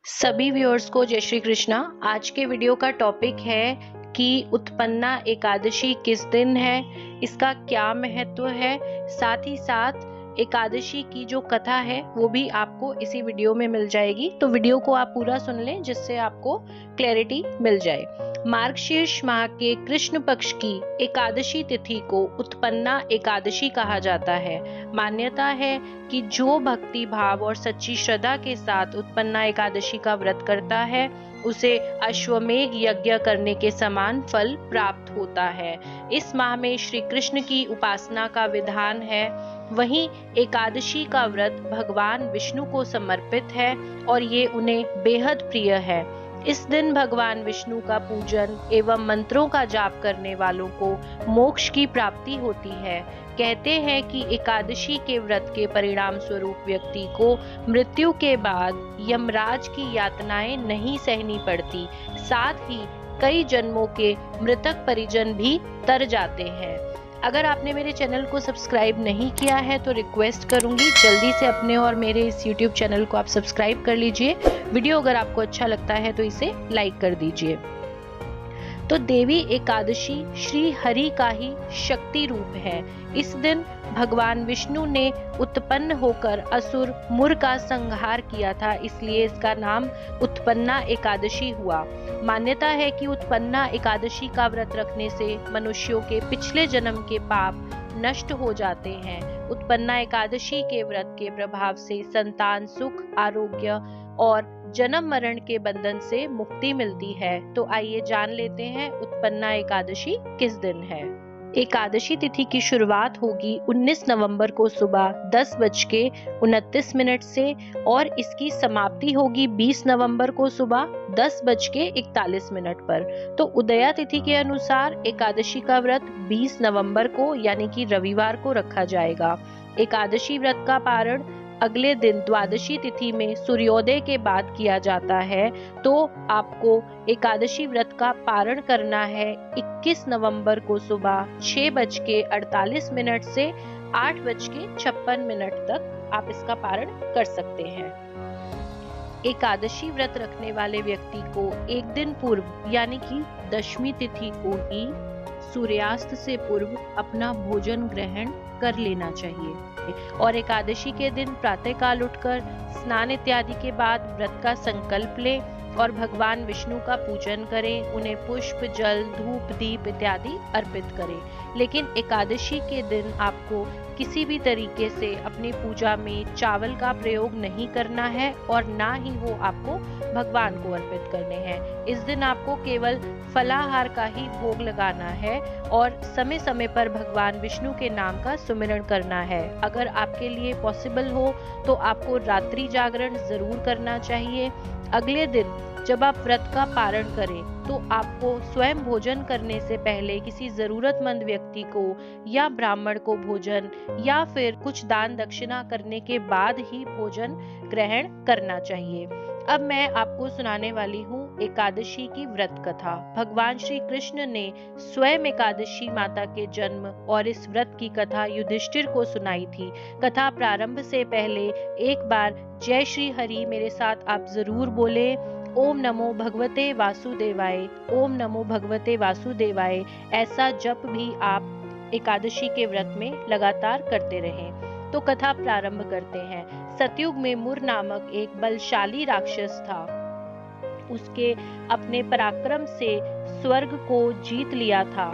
सभी व्यूअर्स को जय श्री कृष्णा। आज के वीडियो का टॉपिक है कि उत्पन्ना एकादशी किस दिन है, इसका क्या महत्व है। साथ ही साथ एकादशी की जो कथा है वो भी आपको इसी वीडियो में मिल जाएगी, तो वीडियो को आप पूरा सुन लें जिससे आपको क्लैरिटी मिल जाए। मार्गशीर्ष माह के कृष्ण पक्ष की एकादशी तिथि को उत्पन्ना एकादशी कहा जाता है। मान्यता है कि जो भक्ति भाव और सच्ची श्रद्धा के साथ उत्पन्ना एकादशी का व्रत करता है उसे अश्वमेघ यज्ञ करने के समान फल प्राप्त होता है। इस माह में श्री कृष्ण की उपासना का विधान है। वहीं एकादशी का व्रत भगवान विष्णु को समर्पित है और ये उन्हें बेहद प्रिय है। इस दिन भगवान विष्णु का पूजन एवं मंत्रों का जाप करने वालों को मोक्ष की प्राप्ति होती है। कहते हैं कि एकादशी के व्रत के परिणाम स्वरूप व्यक्ति को मृत्यु के बाद यमराज की यातनाएं नहीं सहनी पड़ती, साथ ही कई जन्मों के मृतक परिजन भी तर जाते हैं। अगर आपने मेरे चैनल को सब्सक्राइब नहीं किया है तो रिक्वेस्ट करूंगी जल्दी से अपने और मेरे इस YouTube चैनल को आप सब्सक्राइब कर लीजिए। वीडियो अगर आपको अच्छा लगता है तो इसे लाइक कर दीजिए। तो देवी एकादशी श्री हरि का ही शक्ति रूप है। इस दिन भगवान विष्णु ने उत्पन्न होकर असुर मुर का संहार किया था, इसलिए इसका नाम उत्पन्ना एकादशी हुआ। मान्यता है कि उत्पन्ना एकादशी का व्रत रखने से मनुष्यों के पिछले जन्म के पाप नष्ट हो जाते हैं। उत्पन्ना एकादशी के व्रत के प्रभाव से संतान सुख, आरोग्य और जन्म मरण के बंधन से मुक्ति मिलती है। तो आइए जान लेते हैं उत्पन्ना एकादशी किस दिन है। एकादशी तिथि की शुरुआत होगी 19 नवंबर को सुबह 10:29 से और इसकी समाप्ति होगी 20 नवंबर को सुबह 10:41 पर। तो उदया तिथि के अनुसार एकादशी का व्रत 20 नवंबर को यानी कि रविवार को रखा जाएगा। एकादशी व्रत का पारण अगले दिन द्वादशी तिथि में सूर्योदय के बाद किया जाता है। तो आपको एकादशी व्रत का पारण करना है 21 नवंबर को सुबह 6:48 से 8:56 तक आप इसका पारण कर सकते हैं। एकादशी व्रत रखने वाले व्यक्ति को एक दिन पूर्व यानी कि दशमी तिथि को ही सूर्यास्त से पूर्व अपना भोजन ग्रहण कर लेना चाहिए और एकादशी के दिन प्रातःकाल उठकर स्नान इत्यादि के बाद व्रत का संकल्प लें और भगवान विष्णु का पूजन करें, उन्हें पुष्प, जल, धूप, दीप इत्यादि अर्पित करें। लेकिन एकादशी के दिन आपको किसी भी तरीके से अपनी पूजा में चावल का प्रयोग नहीं करना है और ना ही वो आपको भगवान को अर्पित करने हैं। इस दिन आपको केवल फलाहार का ही भोग लगाना है और समय समय पर भगवान विष्णु के नाम का सुमिरन करना है। अगर आपके लिए पॉसिबल हो तो आपको रात्रि जागरण जरूर करना चाहिए। अगले दिन जब आप व्रत का पारण करें तो आपको स्वयं भोजन करने से पहले किसी जरूरतमंद व्यक्ति को या ब्राह्मण को भोजन या फिर कुछ दान दक्षिणा करने के बाद ही भोजन ग्रहण करना चाहिए। अब मैं आपको सुनाने वाली हूँ एकादशी की व्रत कथा। भगवान श्री कृष्ण ने स्वयं एकादशी माता के जन्म और इस व्रत की कथा युधिष्ठिर को सुनाई थी। कथा प्रारंभ से पहले एक बार जय श्री हरि मेरे साथ आप जरूर बोले। ओम नमो भगवते वासुदेवाय, ओम नमो भगवते वासुदेवाय। ऐसा जप भी आप एकादशी के व्रत में लगातार करते रहें। तो कथा प्रारंभ करते हैं। सतयुग में मुर नामक एक बलशाली राक्षस था। उसके अपने पराक्रम से स्वर्ग को जीत लिया था।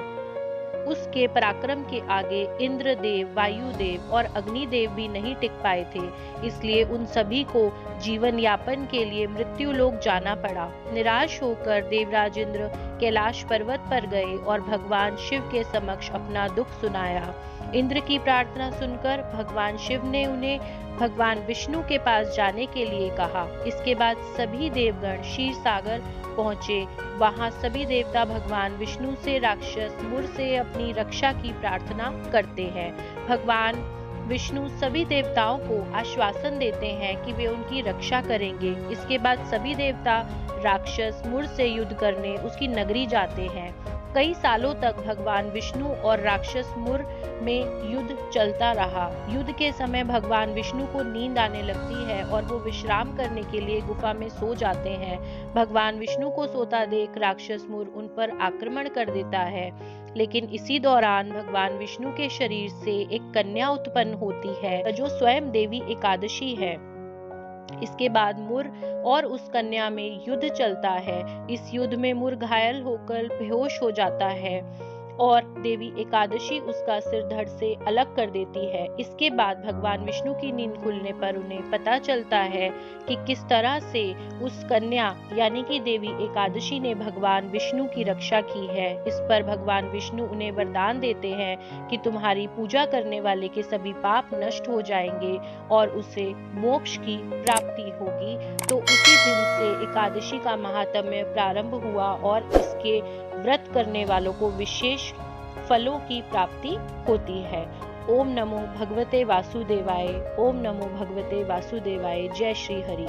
उसके पराक्रम के आगे इंद्रदेव, वायुदेव और अग्निदेव भी नहीं टिक पाए थे, इसलिए उन सभी को जीवन यापन के लिए मृत्यु लोक जाना पड़ा। निराश होकर देवराज इंद्र कैलाश पर्वत पर गए और भगवान शिव के समक्ष अपना दुख सुनाया। इंद्र की प्रार्थना सुनकर भगवान शिव ने उन्हें भगवान विष्णु के पास जाने के लिए कहा। इसके बाद सभी देवगण क्षीर सागर पहुंचे। वहां सभी देवता भगवान विष्णु से राक्षस मुर से अपनी रक्षा की प्रार्थना करते हैं। भगवान विष्णु सभी देवताओं को आश्वासन देते हैं कि वे उनकी रक्षा करेंगे। इसके बाद सभी देवता राक्षस मुर से युद्ध करने उसकी नगरी जाते हैं। कई सालों तक भगवान विष्णु और राक्षस मुर में युद्ध चलता रहा। युद्ध के समय भगवान विष्णु को नींद आने लगती है और वो विश्राम करने के लिए गुफा में सो जाते हैं। भगवान विष्णु को सोता देख राक्षस मुर उन पर आक्रमण कर देता है, लेकिन इसी दौरान भगवान विष्णु के शरीर से एक कन्या उत्पन्न होती है जो स्वयं देवी एकादशी है। इसके बाद मुर और उस कन्या में युद्ध चलता है। इस युद्ध में मुर घायल होकर बेहोश हो जाता है और देवी एकादशी उसका सिर धड़ से अलग कर देती है। इसके बाद भगवान विष्णु की नींद खुलने पर उन्हें पता चलता है कि किस तरह से उस कन्या यानी कि देवी एकादशी ने भगवान विष्णु की रक्षा की है। इस पर भगवान विष्णु उन्हें वरदान देते हैं कि तुम्हारी पूजा करने वाले के सभी पाप नष्ट हो जाएंगे और उसे मोक्ष की प्राप्ति होगी। तो उसी दिन से एकादशी का महात्म्य प्रारंभ हुआ और इसके व्रत करने वालों को विशेष फलों की प्राप्ति होती है। ओम नमो भगवते वासुदेवाय। ओम नमो भगवते वासुदेवाय। जय श्री हरि।